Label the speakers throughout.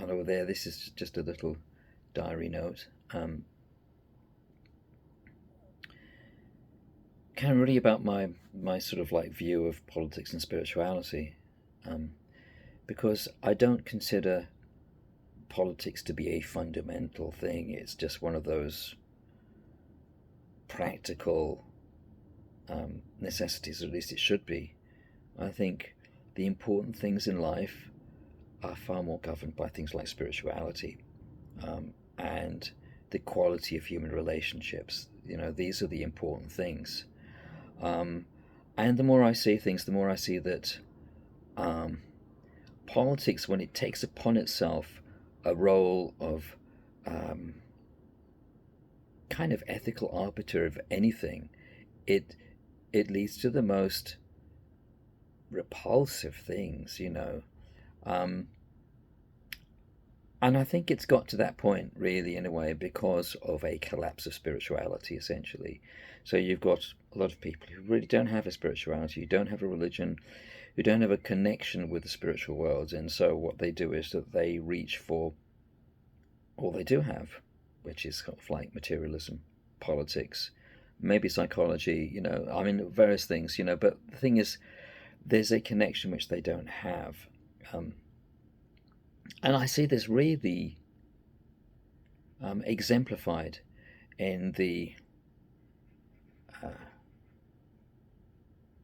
Speaker 1: hello there. This is just a little diary note. Kind of really about my sort of like view of politics and spirituality, um, because I don't consider politics to be a fundamental thing. It's just one of those practical necessities, or at least it should be. I think the important things in life are far more governed by things like spirituality, and the quality of human relationships. These are the important things. Um, and the more I see things, the more I see that um, politics, when it takes upon itself a role of um, kind of ethical arbiter of anything, it it leads to the most repulsive things. Um, and I think it's got to that point, really, in a way, because of a collapse of spirituality, essentially. So you've got a lot of people who really don't have a spirituality, who don't have a religion, who don't have a connection with the spiritual world. And so what they do is that they reach for all they do have, which is kind of like materialism, politics, maybe psychology, I mean, various things. But the thing is, there's a connection which they don't have. Um, and I see this really exemplified in the uh,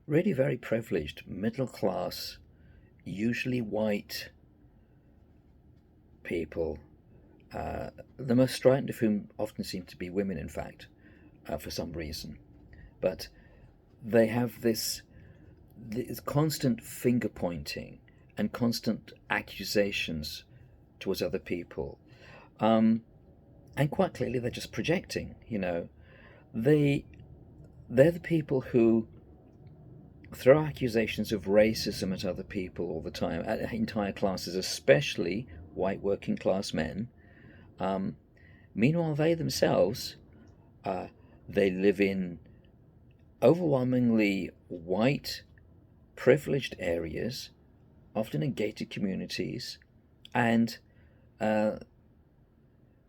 Speaker 1: really very privileged, middle class, usually white people, the most strident of whom often seem to be women, in fact, for some reason. But they have this constant finger pointing and constant accusations towards other people. Um, and quite clearly, they're just projecting. They, they're the people who throw accusations of racism at other people all the time, at entire classes, especially white working class men. Um, Meanwhile, they themselves, uh, they live in overwhelmingly white, privileged areas, often in gated communities, and uh,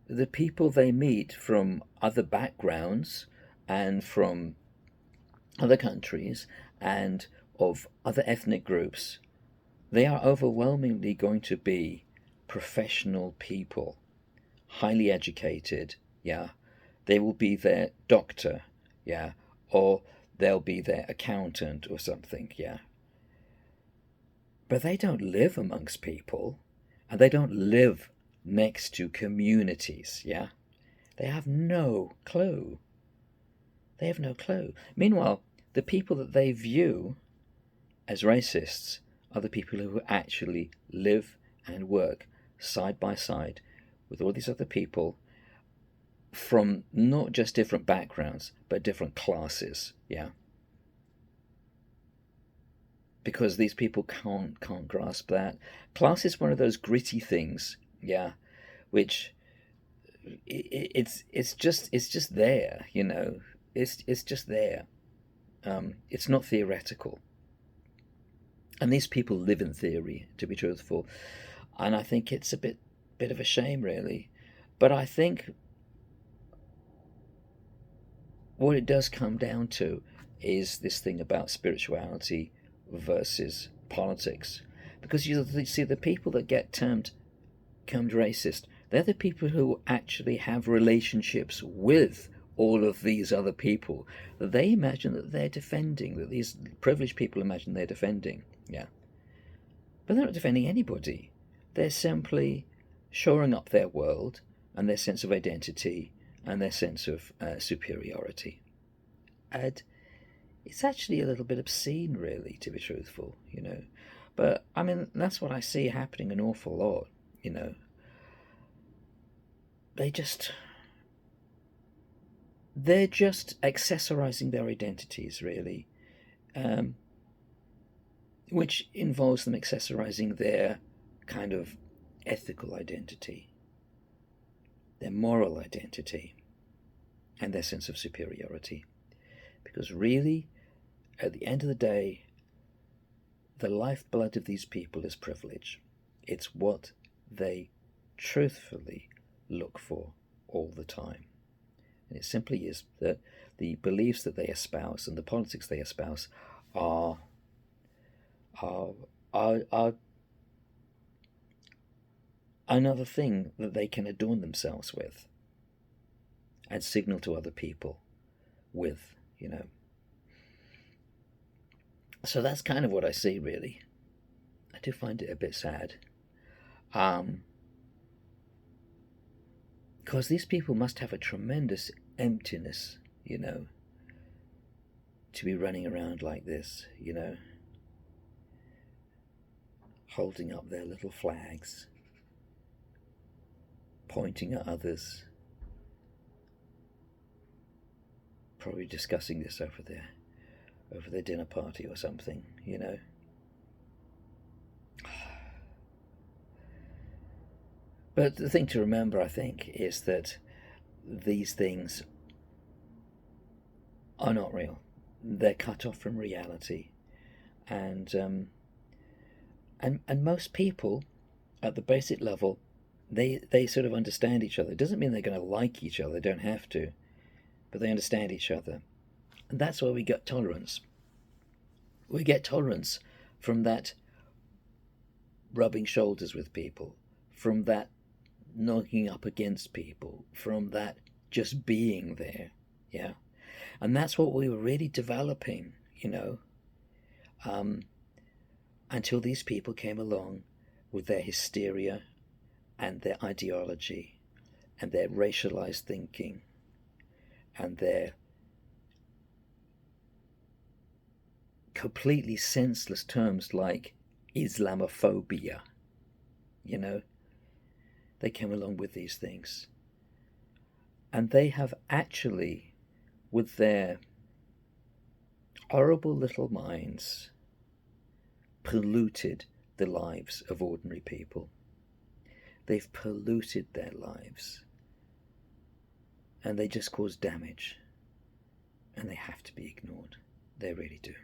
Speaker 1: the people they meet from other backgrounds and from other countries and of other ethnic groups, they are overwhelmingly going to be professional people, highly educated, yeah. They will be their doctor, yeah, or they'll be their accountant or something, yeah. But they don't live amongst people, and they don't live next to communities, yeah. They have no clue. They have no clue. Meanwhile, the people that they view as racists are the people who actually live and work side by side with all these other people from not just different backgrounds, but different classes, yeah. Because these people can't grasp that. Class is one of those gritty things, yeah, which it's just there. It's just there. It's not theoretical, and these people live in theory, to be truthful. And I think it's a bit of a shame, really. But I think what it does come down to is this thing about spirituality versus politics, because you see the people that get termed racist, they're the people who actually have relationships with all of these other people that they imagine that they're defending, that these privileged people imagine they're defending. Yeah. But they're not defending anybody. They're simply shoring up their world and their sense of identity and their sense of superiority. And it's actually a little bit obscene, really, to be truthful. But I mean, that's what I see happening an awful lot. You know, they just they're just accessorizing their identities, really, um, which involves them accessorizing their kind of ethical identity, their moral identity, and their sense of superiority. Because really, at the end of the day, the lifeblood of these people is privilege. It's what they truthfully look for all the time. And it simply is that the beliefs that they espouse and the politics they espouse are are are another thing that they can adorn themselves with and signal to other people with, you know. So that's kind of what I see, really. I do find it a bit sad. Because these people must have a tremendous emptiness, you know, to be running around like this, you know, holding up their little flags, pointing at others, probably discussing this over their dinner party or something, you know. But the thing to remember, I think, is that these things are not real. They're cut off from reality, and most people, at the basic level, they sort of understand each other. It doesn't mean they're going to like each other. They don't have to, but they understand each other, and that's where we get tolerance. We get tolerance from that rubbing shoulders with people, from that knocking up against people, from that just being there, yeah. And that's what we were really developing, you know, until these people came along with their hysteria and their ideology and their racialized thinking and their completely senseless terms like Islamophobia, you know. They came along with these things. And they have actually, with their horrible little minds, polluted the lives of ordinary people. They've polluted their lives. And they just cause damage. And they have to be ignored. They really do.